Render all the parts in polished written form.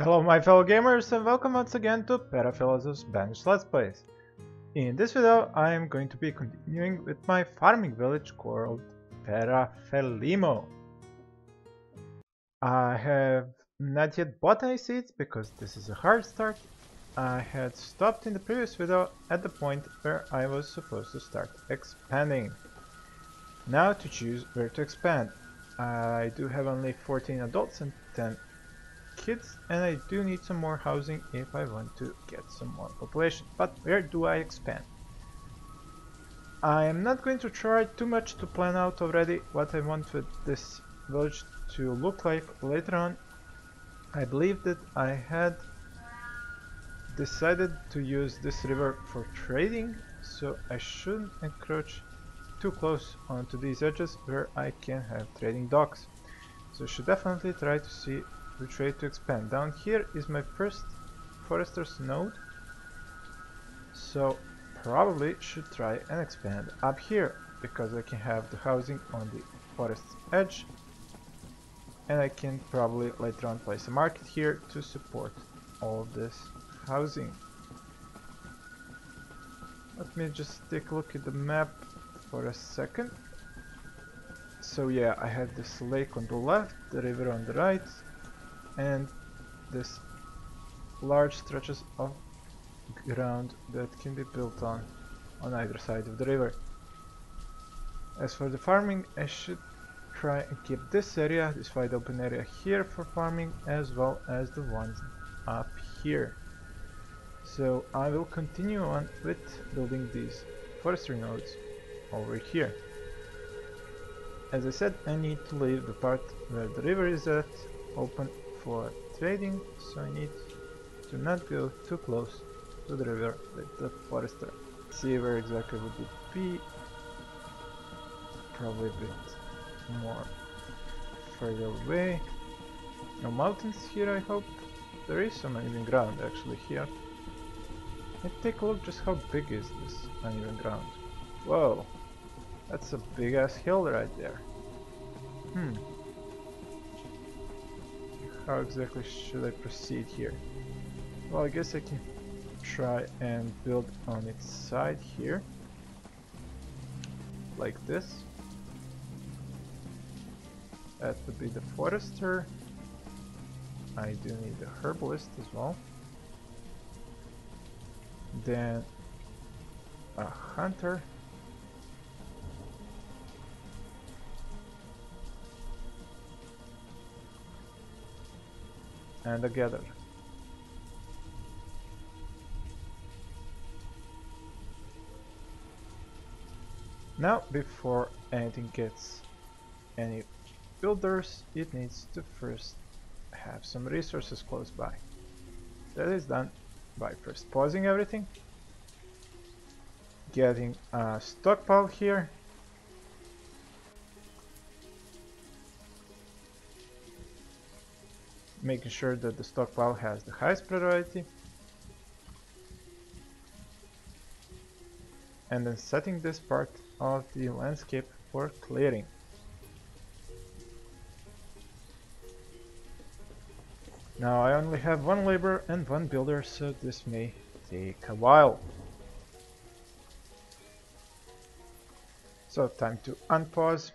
Hello my fellow gamers and welcome once again to Perafilozof's Banished Let's Plays. In this video I am going to be continuing with my farming village called Perafilozof. I have not yet bought any seeds because this is a hard start. I had stopped in the previous video at the point where I was supposed to start expanding. Now to choose where to expand. I do have only 14 adults and 10 kids, and I do need some more housing if I want to get some more population. But where do I expand? I am not going to try too much to plan out already what I want with this village to look like later on. I believe that I had decided to use this river for trading, so I shouldn't encroach too close onto these edges where I can have trading docks. So I should definitely try to see which way to expand. Down here is my first forester's node, so probably should try and expand up here because I can have the housing on the forest's edge, and I can probably later on place a market here to support all this housing. Let me just take a look at the map for a second. So yeah, I have this lake on the left, the river on the right, and this large stretches of ground that can be built on either side of the river. As for the farming, I should try and keep this area, this wide open area here for farming, as well as the ones up here. So I will continue on with building these forestry nodes over here. As I said, I need to leave the part where the river is at open for trading, so I need to not go too close to the river with the forester. See where exactly would it be? Probably a bit more further away. No mountains here, I hope. There is some uneven ground actually here. Let's take a look just how big is this uneven ground. Whoa, that's a big ass hill right there. How exactly should I proceed here? Well, I guess I can try and build on its side here, like this. That would be the forester. I do need a herbalist as well. Then a hunter. And a gatherer. Now, before anything gets any builders, it needs to first have some resources close by. That is done by first pausing everything, getting a stockpile here, making sure that the stockpile has the highest priority, and then setting this part of the landscape for clearing. Now I only have one laborer and one builder, so this may take a while. So time to unpause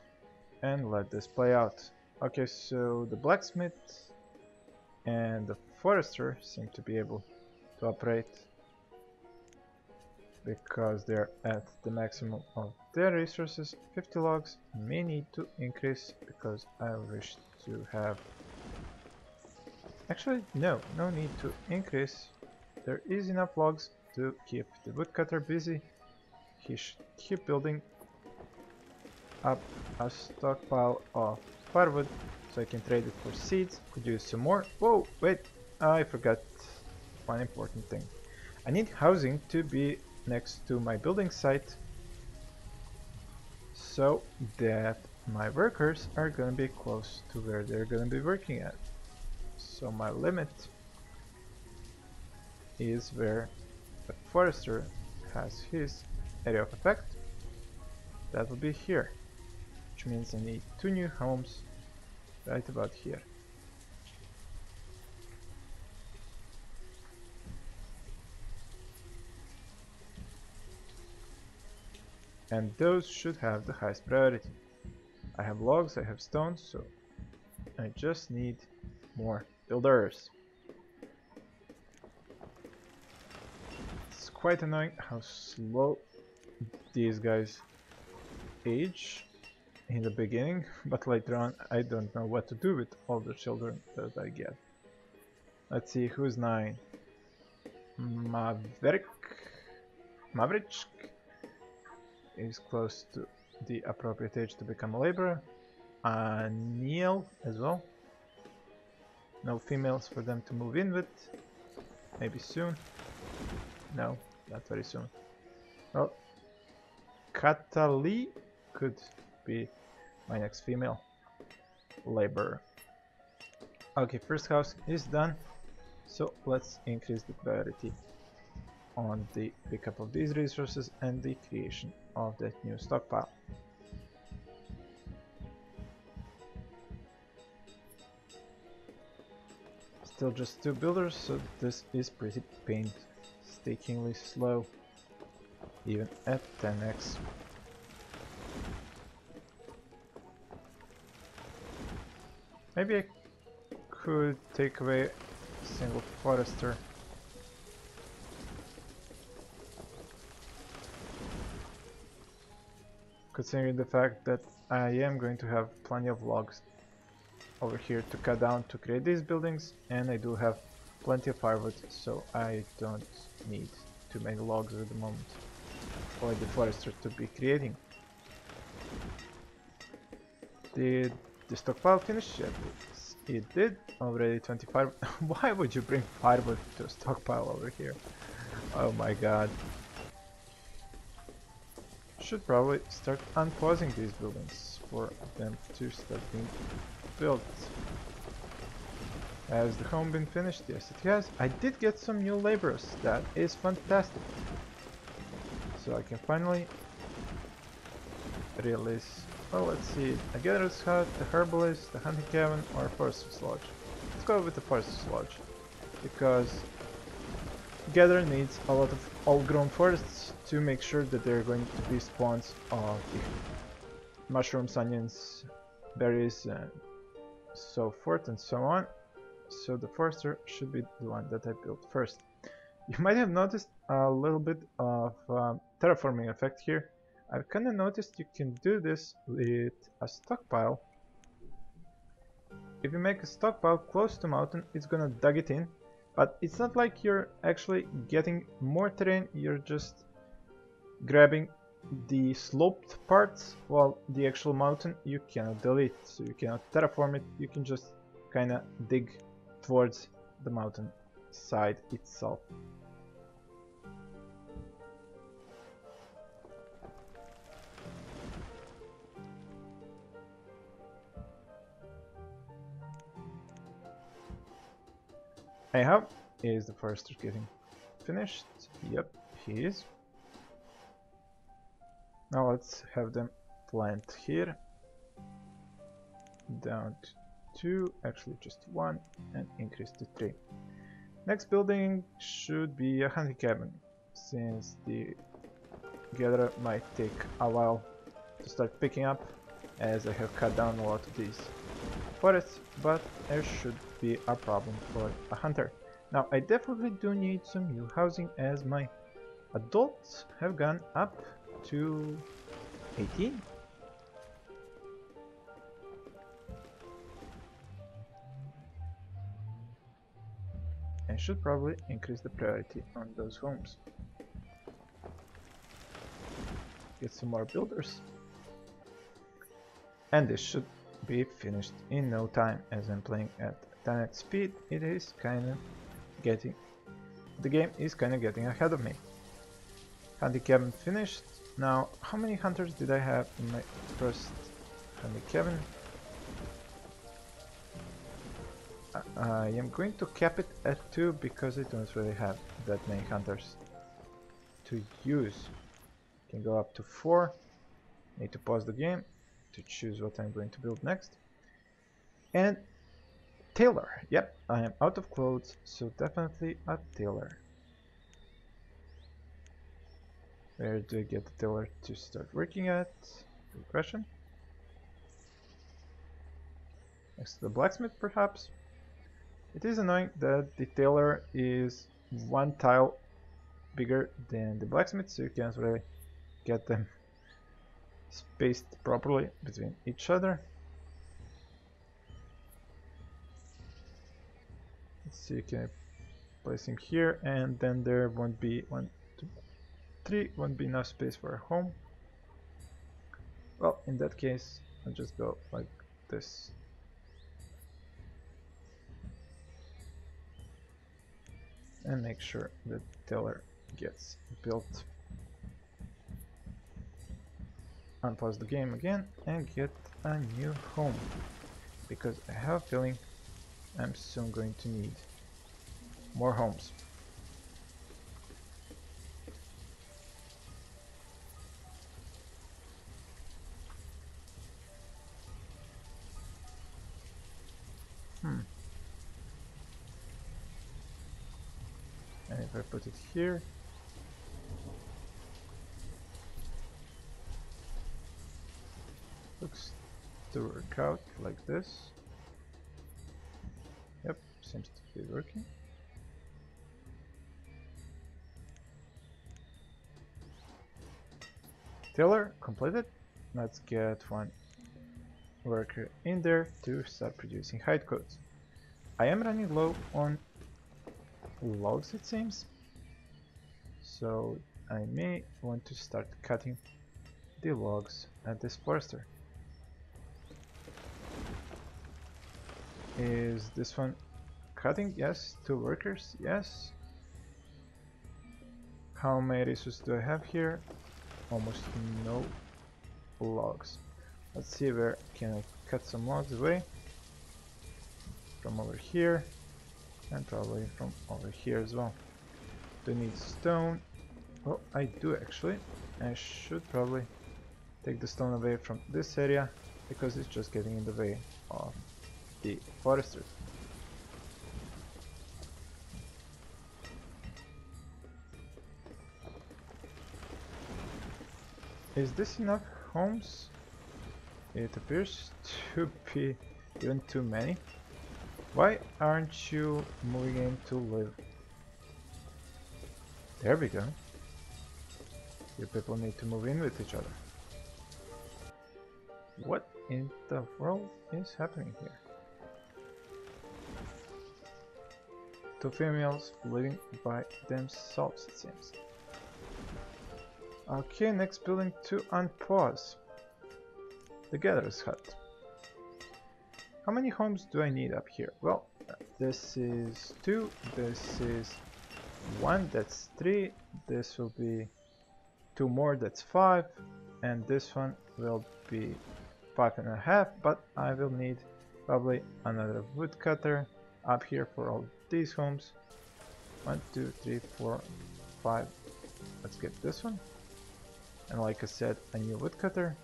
and let this play out. Okay, so the blacksmith and the forester seem to be able to operate because they're at the maximum of their resources. 50 logs may need to increase because I wish to have... Actually, no need to increase. There is enough logs to keep the woodcutter busy. He should keep building up a stockpile of firewood so I can trade it for seeds. Could use some more. Whoa, wait, I forgot one important thing. I need housing to be next to my building site so that my workers are gonna be close to where they're gonna be working at. So my limit is where the forester has his area of effect. That will be here, which means I need 2 new homes right about here. and those should have the highest priority. I have logs, I have stones, so I just need more builders. It's quite annoying how slow these guys age in the beginning, but later on I don't know what to do with all the children that I get. Let's see, who's 9? Maverick is close to the appropriate age to become a laborer. Neil as well. No females for them to move in with. Maybe soon. No, not very soon. Well, Katali could be my next female laborer. Okay, first house is done. So let's increase the priority on the pickup of these resources and the creation of that new stockpile. Still just 2 builders, so this is pretty painstakingly slow, even at 10x. Maybe I could take away a single forester. Considering the fact that I am going to have plenty of logs over here to cut down to create these buildings, and I do have plenty of firewood, so I don't need too many logs at the moment for the forester to be creating. Did the stockpile finish yet? It did. Already 25. Why would you bring firewood to a stockpile over here? Oh my god. Should probably start unpausing these buildings for them to start being built. Has the home been finished? Yes, it has. I did get some new laborers. That is fantastic. So I can finally release. Well, let's see. A gatherer's hut, a herbalist, a hunting cabin, or a forester's lodge. Let's go with the forester's lodge, because gatherer needs a lot of all-grown forests to make sure that they're going to be spawns of the mushrooms, onions, berries, and so forth and so on. So the forester should be the one that I built first. You might have noticed a little bit of terraforming effect here. I've kind of noticed you can do this with a stockpile. If you make a stockpile close to mountain, it's gonna dug it in, but it's not like you're actually getting more terrain, you're just grabbing the sloped parts, while the actual mountain you cannot delete, so you cannot terraform it, you can just kinda dig towards the mountain side itself. Anyhow, is the forester getting finished? Yep, he is. Now let's have them plant here. Down to 2, actually just 1, and increase to 3. Next building should be a hunting cabin, since the gatherer might take a while to start picking up, as I have cut down a lot of these forests, but there should be a problem for a hunter. Now I definitely do need some new housing, as my adults have gone up to 18. I should probably increase the priority on those homes. Get some more builders. And this should be finished in no time, as I'm playing at 10x speed. It is kinda getting... the game is kinda getting ahead of me. Hunting cabin finished. Now, how many hunters did I have in my first hunting cabin? I am going to cap it at 2 because I don't really have that many hunters to use. Can go up to 4. Need to pause the game to choose what I'm going to build next. And tailor. Yep, I am out of clothes, so definitely a tailor. Where do I get the tiller to start working at? Good question. Next to the blacksmith, perhaps? It is annoying that the tiller is one tile bigger than the blacksmith, so you can't really get them spaced properly between each other. Let's see, can I place him here, and then there won't be 1, 2, 3, won't be enough space for a home. Well, in that case, I'll just go like this. And make sure the tiller gets built. Unpause the game again and get a new home, because I have a feeling I'm soon going to need more homes. And if I put it here, looks to work out like this. Yep, seems to be working. Tiller completed. Let's get one worker in there to start producing hide coats. I am running low on logs, it seems, so I may want to start cutting the logs at this forester. Is this one cutting? Yes. 2 workers? Yes. How many resources do I have here? Almost no logs. Let's see, where can I cut some logs away? From over here, and probably from over here as well. Do I need stone? Well, I do actually. I should probably take the stone away from this area, because it's just getting in the way of the foresters. Is this enough homes? It appears to be even too many. Why aren't you moving in to live? There we go. You people need to move in with each other. What in the world is happening here? 2 females living by themselves, it seems. Okay, next building to unpause. The Gatherer's Hut. How many homes do I need up here? Well, this is 2, this is 1, that's 3, this will be 2 more, that's 5, and this one will be 5.5, but I will need probably another woodcutter up here for all these homes. 1, 2, 3, 4, 5. Let's get this one. And like I said, a new woodcutter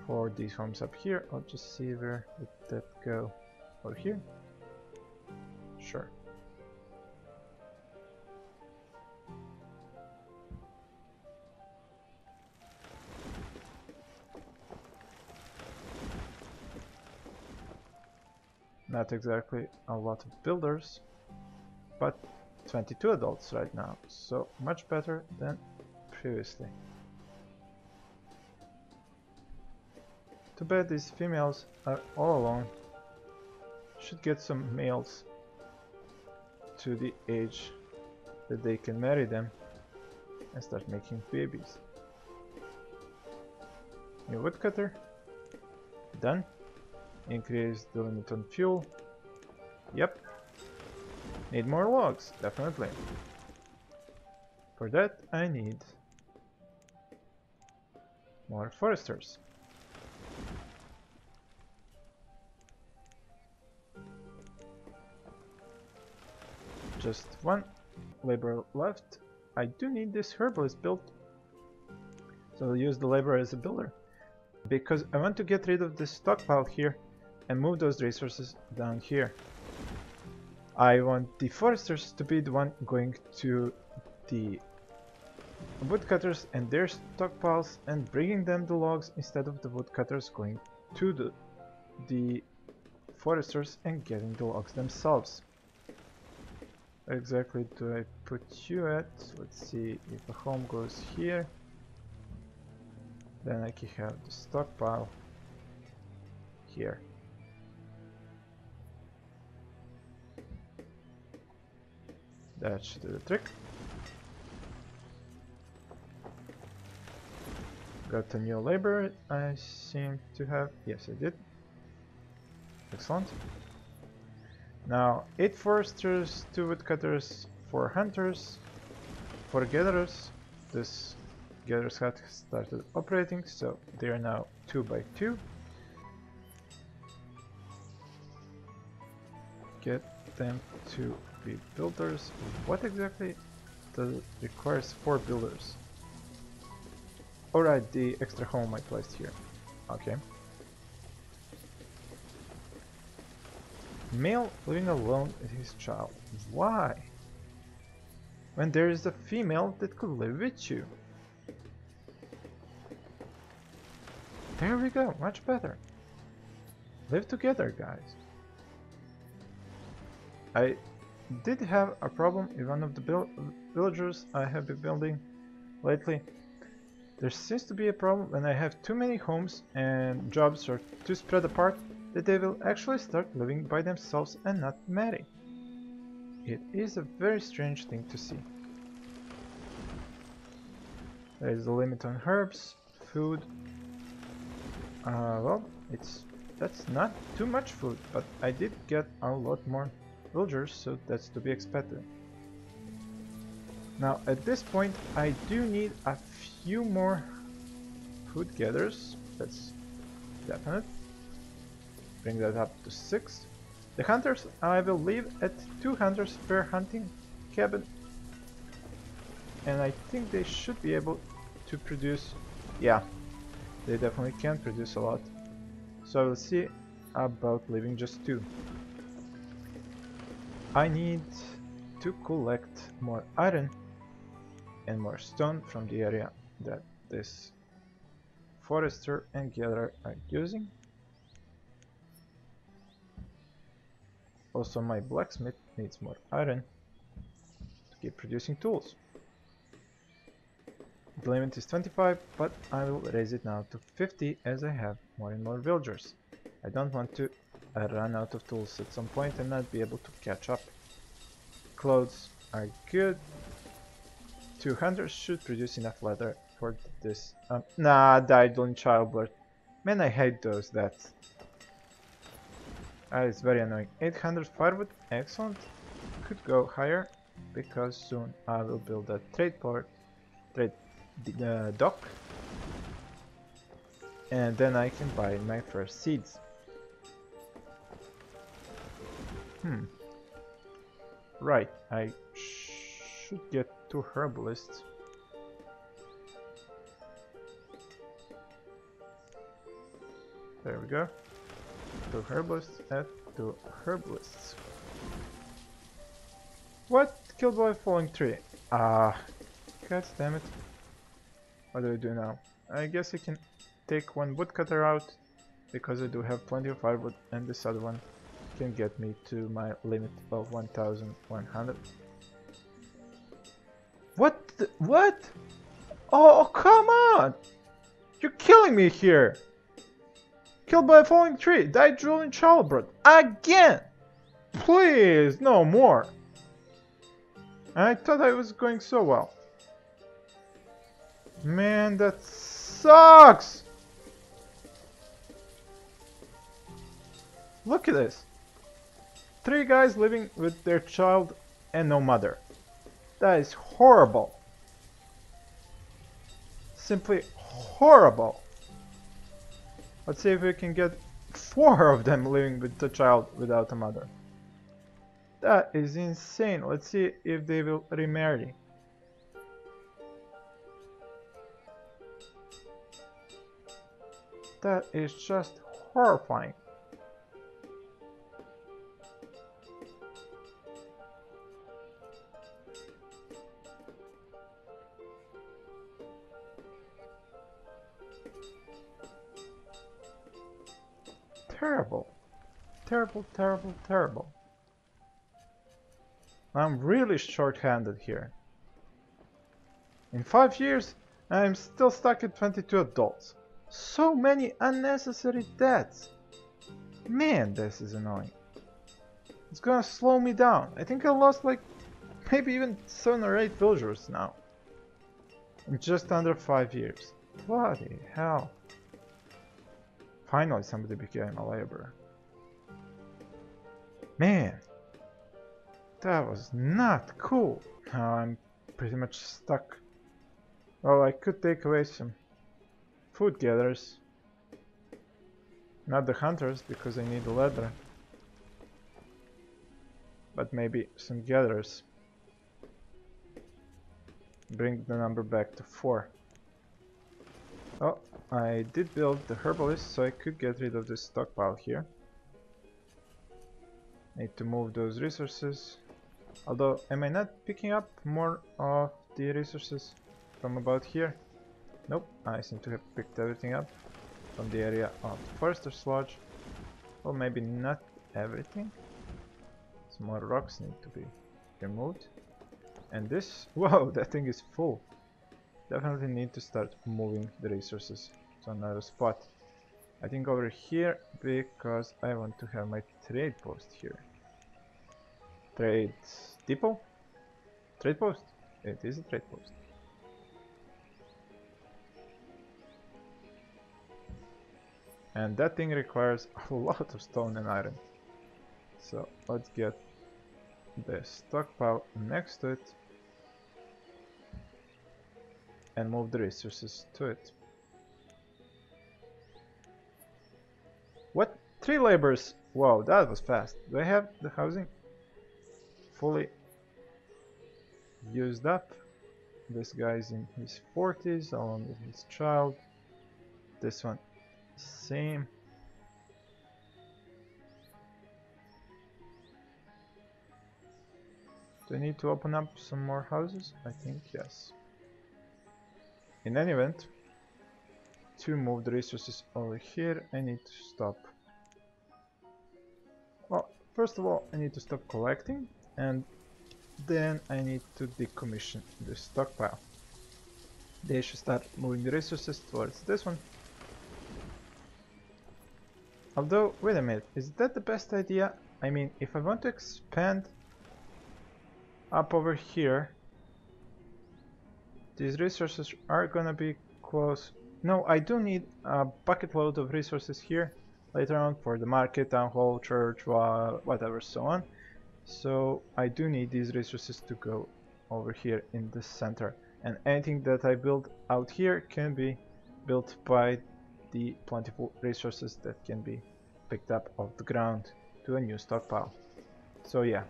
for these homes up here. I'll just see where would that go. Over here? Sure. Not exactly a lot of builders, but 22 adults right now, so much better than previously. Too bad these females are all alone. Should get some males to the age that they can marry them and start making babies. New woodcutter. Done. Increase the limit on fuel. Yep. Need more logs, definitely. For that I need more foresters. Just 1 labor left. I do need this herbalist built, so I'll use the labor as a builder, because I want to get rid of this stockpile here and move those resources down here. I want the foresters to be the one going to the woodcutters and their stockpiles and bringing them the logs instead of the woodcutters going to the foresters and getting the logs themselves. Where exactly do I put you at? Let's see, if a home goes here, then I can have the stockpile here. That should do the trick. Got a new labor, I seem to have. Yes, I did. Excellent. Now, 8 foresters, 2 woodcutters, 4 hunters, 4 gatherers. This gatherers hut started operating, so they are now 2 by 2. Get them to be builders. What exactly does it requires 4 builders? Alright, the extra home I placed here. Okay. Male living alone with his child. Why? When there is a female that could live with you. There we go, much better. Live together, guys. I did have a problem with one of the villagers I have been building lately. There seems to be a problem when I have too many homes and jobs are too spread apart that they will actually start living by themselves and not marry. It is a very strange thing to see. There is a limit on herbs, food. Well, that's not too much food, but I did get a lot more villagers, so that's to be expected. Now, at this point, I do need a few more food gatherers. That's definite. Bring that up to 6. The hunters, I will leave at 2 hunters per hunting cabin. And I think they should be able to produce... Yeah, they definitely can produce a lot. So I will see about leaving just 2. I need to collect more iron and more stone from the area that this forester and gatherer are using. Also, my blacksmith needs more iron to keep producing tools. The limit is 25, but I will raise it now to 50 as I have more and more villagers. I don't want to run out of tools at some point and not be able to catch up. Clothes are good. 2 hunters should produce enough leather for this. Nah, died during childbirth. Man, I hate those deaths. That is very annoying. 800 firewood, excellent. Could go higher because soon I will build a trade dock, and then I can buy my first seeds. Right, I should get 2 herbalists. There we go. 2 herbalists and 2 herbalists. What? Killed by a falling tree. Ah, god damn it. What do I do now? I guess I can take 1 woodcutter out because I do have plenty of firewood, and this other one can get me to my limit of 1100. What? What? Oh, come on! You're killing me here! Killed by a falling tree, died during childbirth. Again! Please, no more! I thought I was going so well. Man, that sucks! Look at this. 3 guys living with their child and no mother. That is horrible. Simply horrible. Let's see if we can get 4 of them living with the child without a mother. That is insane. Let's see if they will remarry. That is just horrifying. terrible. Terrible, terrible, terrible. I'm really short-handed here. In 5 years, I'm still stuck at 22 adults. So many unnecessary deaths. Man, this is annoying. It's gonna slow me down. I think I lost like maybe even 7 or 8 villagers now. In just under 5 years. Bloody hell. Finally somebody became a laborer. Man. That was not cool. Now I'm pretty much stuck. Well, I could take away some food gatherers. Not the hunters, because I need the leather. But maybe some gatherers. Bring the number back to 4. Oh, I did build the herbalist, so I could get rid of this stockpile here. Need to move those resources. Although, am I not picking up more of the resources from about here? Nope, I seem to have picked everything up from the area of the Forester's Lodge. Well, maybe not everything. Some more rocks need to be removed. And this, whoa, that thing is full. Definitely need to start moving the resources to another spot. I think over here, because I want to have my trade post here. Trade depot? Trade post? It is a trade post. And that thing requires a lot of stone and iron. So let's get the stockpile next to it and move the resources to it. What? 3 laborers? Wow, that was fast. Do I have the housing fully used up? This guy's in his 40s along with his child. This one, same. Do I need to open up some more houses? I think yes. In any event, to move the resources over here, I need to stop. Well, first of all, I need to stop collecting, and then I need to decommission the stockpile. They should start moving the resources towards this one. Although, wait a minute, is that the best idea? I mean, if I want to expand up over here, these resources are gonna be close. No, I do need a bucket load of resources here later on for the market, town hall, church, whatever, so on. So I do need these resources to go over here in the center. And anything that I build out here can be built by the plentiful resources that can be picked up off the ground to a new stockpile. So yeah,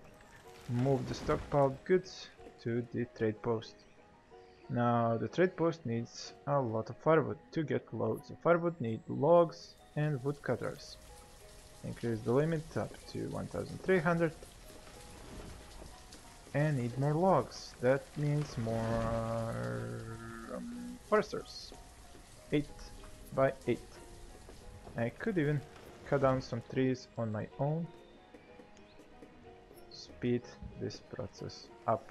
move the stockpile goods to the trade post. Now the trade post needs a lot of firewood. To get loads of firewood need logs and woodcutters. Increase the limit up to 1300 and need more logs. That means more foresters. 8 by 8. I could even cut down some trees on my own. Speed this process up.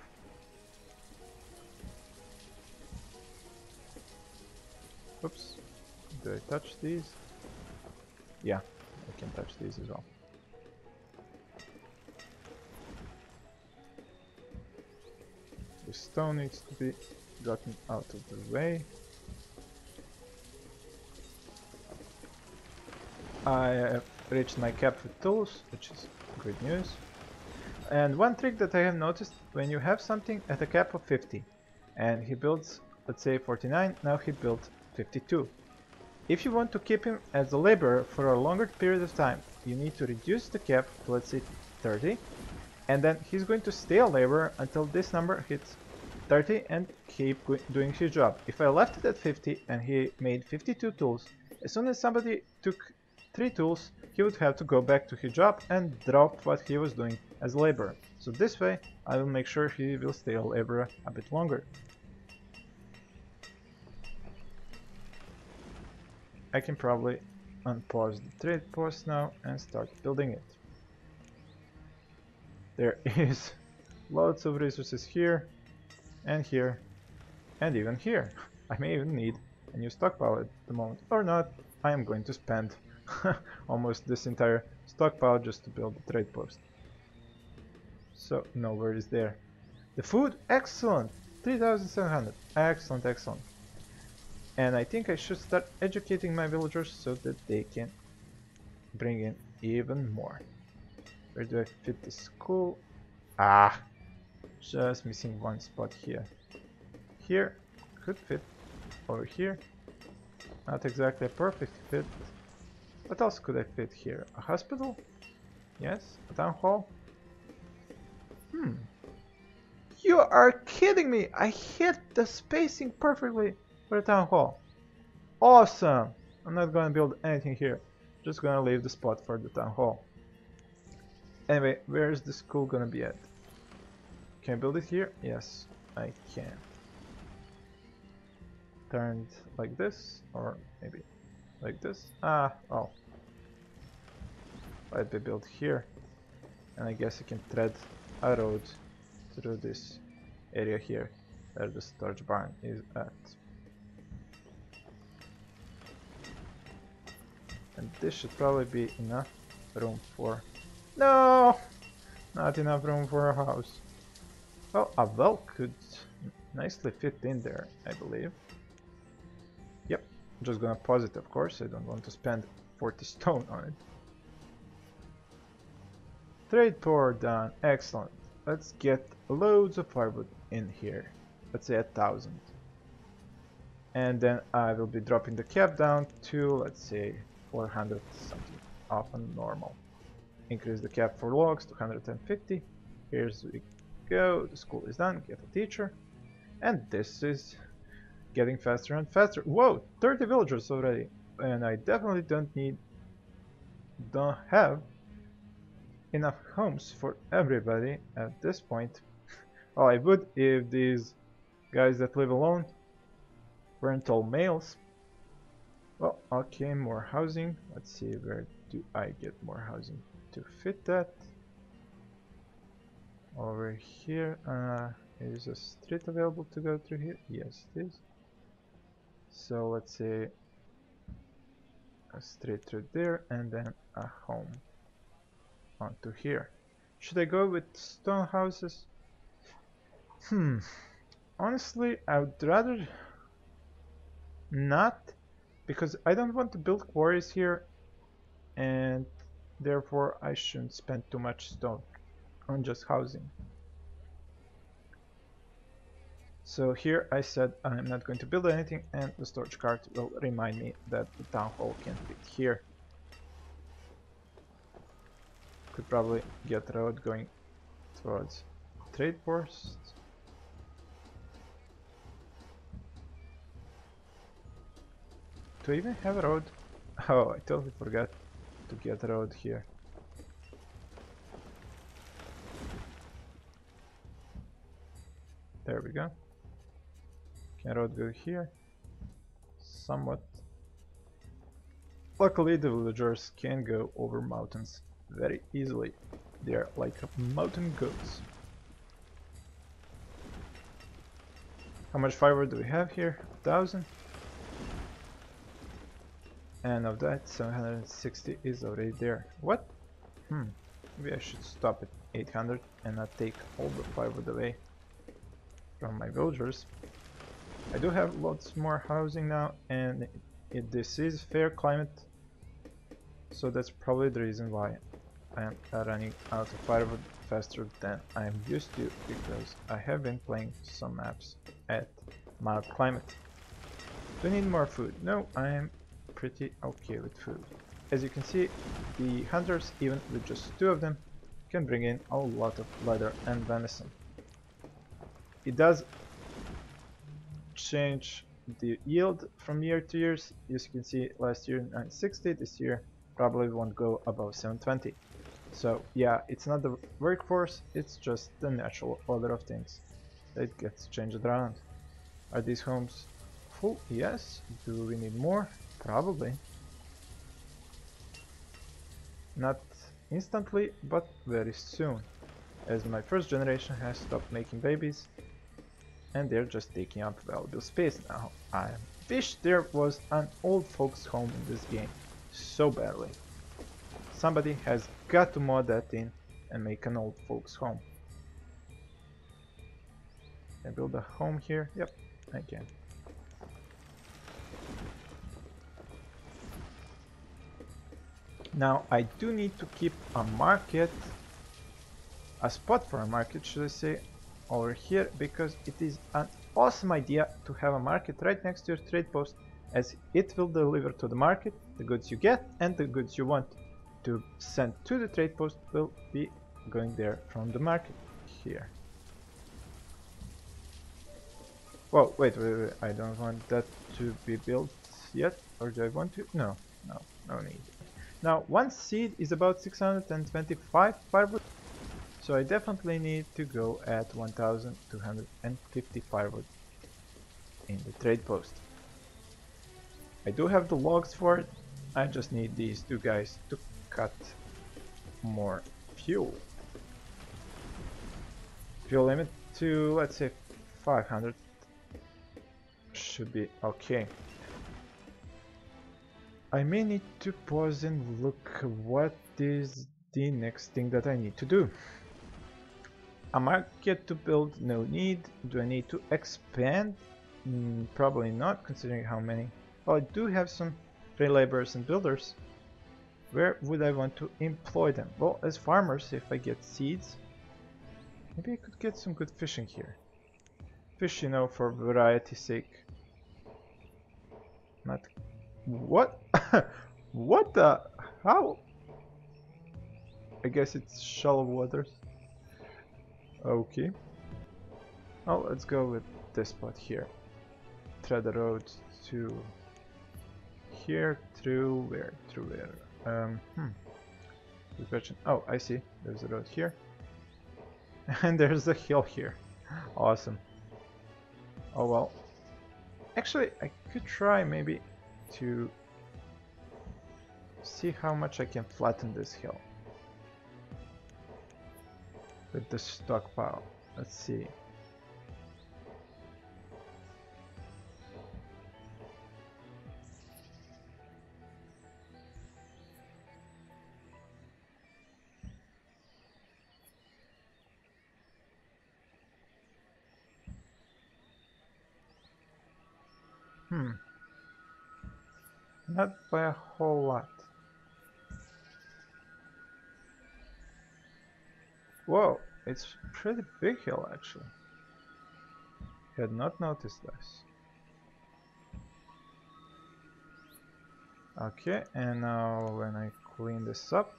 Oops, do I touch these? Yeah, I can touch these as well. The stone needs to be gotten out of the way. I have reached my cap with tools, which is good news. And one trick that I have noticed, when you have something at a cap of 50 and he builds, let's say 49, now he built 52. If you want to keep him as a laborer for a longer period of time, you need to reduce the cap to, let's say 30, and then he's going to stay a laborer until this number hits 30 and keep doing his job. If I left it at 50 and he made 52 tools, as soon as somebody took 3 tools, he would have to go back to his job and drop what he was doing as a laborer. So this way, I will make sure he will stay a laborer a bit longer. I can probably unpause the trade post now and start building it. There is lots of resources here, and here, and even here. I may even need a new stockpile at the moment, or not. I am going to spend almost this entire stockpile just to build the trade post. So no worries there. The food, excellent! 3,700. Excellent, excellent. And I think I should start educating my villagers so that they can bring in even more. Where do I fit the school? Ah! Just missing one spot here. Here could fit. Over here. Not exactly a perfect fit. What else could I fit here? A hospital? Yes. A town hall? You are kidding me! I hit the spacing perfectly for a town hall. Awesome! I'm not gonna build anything here. Just gonna leave the spot for the town hall. Anyway, where is the school gonna be at? Can I build it here? Yes, I can. Turned like this, or maybe like this. Oh. Might be built here. And I guess I can thread a road through this area here, where the storage barn is at. And this should probably be enough room for... No! Not enough room for a house. Well, a well could nicely fit in there, I believe. Yep, I'm just gonna pause it, of course. I don't want to spend 40 stone on it. Trade port done. Excellent. Let's get loads of firewood in here. Let's say 1,000. And then I will be dropping the cap down to, let's say, 400 something. Often normal. Increase the cap for logs to 150. Here's we go. The school is done. Get a teacher. And this is getting faster and faster. Whoa! 30 villagers already. And I definitely don't have enough homes for everybody at this point. Well, I would if these guys that live alone weren't all males. Well, okay, more housing. Let's see, where do I get more housing to fit that? Over here. Is a street available to go through here? Yes, it is. So let's say a street through there and then a home onto here. Should I go with stone houses? Honestly, I would rather not, because I don't want to build quarries here, and therefore I shouldn't spend too much stone on just housing. So here I said I'm not going to build anything, and the storage cart will remind me that the town hall can fit here. Could probably get a road going towards trade post. Do I even have a road? Oh, I totally forgot to get a road here. There we go. Can a road go here? Somewhat. Luckily the villagers can go over mountains very easily. They're like mountain goats. How much firewood do we have here? 1,000. And of that, 760 is already there. What? Maybe I should stop at 800 and not take all the firewood away from my villagers. I do have lots more housing now, and this is fair climate, so that's probably the reason why I am running out of firewood faster than I am used to, because I have been playing some maps at mild climate. Do I need more food? No, I am pretty okay with food. As you can see, the hunters, even with just 2 of them, can bring in a lot of leather and venison. It does change the yield from year to year. As you can see, last year 960, this year probably won't go above 720. So yeah, it's not the workforce, it's just the natural order of things that gets changed around. Are these homes full? Yes. Do we need more? Probably. Not instantly, but very soon, as my first generation has stopped making babies and they're just taking up valuable space now. I wish there was an old folks home in this game so badly. Somebody has got to mod that in and make an old folks home. Can I build a home here? Yep, I can. Now I do need to keep a market, a spot for a market should I say, over here, because it is an awesome idea to have a market right next to your trade post, as it will deliver to the market the goods you get, and the goods you want to send to the trade post will be going there from the market here. Whoa, wait, I don't want that to be built yet, or do I want to? No need. Now, one seed is about 625 firewood, so I definitely need to go at 1250 firewood in the trade post. I do have the logs for it, I just need these two guys to cut more fuel. Fuel limit to, let's say, 500 should be okay. I may need to pause and look what is the next thing that I need to do. A market to build, no need. Do I need to expand? Probably not, considering how many. Well, I do have some free laborers and builders. Where would I want to employ them? Well, as farmers, if I get seeds, maybe I could get some good fishing here. Fish, you know, for variety's sake. Not... What? What the... How? I guess it's shallow waters. Okay. Oh, let's go with this spot here. Thread the road to here through where? Through where? Good question. Oh, I see. There's a road here. And there's a hill here. Awesome. Oh well. Actually, I could try maybe to see how much I can flatten this hill with the stockpile. Let's see. Not by a whole lot. Whoa, it's pretty big hill actually. Had not noticed this. Okay, and now when I clean this up,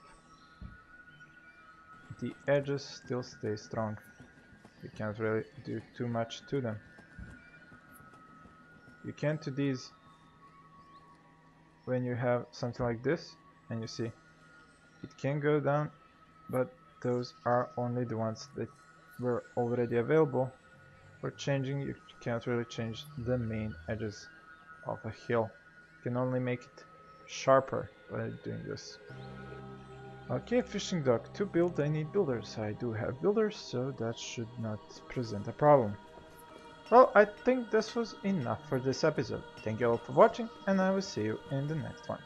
the edges still stay strong. You can't really do too much to them. You can to these when you have something like this, and you see it can go down, but those are only the ones that were already available. For changing, you can't really change the main edges of a hill. You can only make it sharper by doing this. Okay, fishing dock. To build I need builders. I do have builders, so that should not present a problem. Well, I think this was enough for this episode. Thank you all for watching, and I will see you in the next one.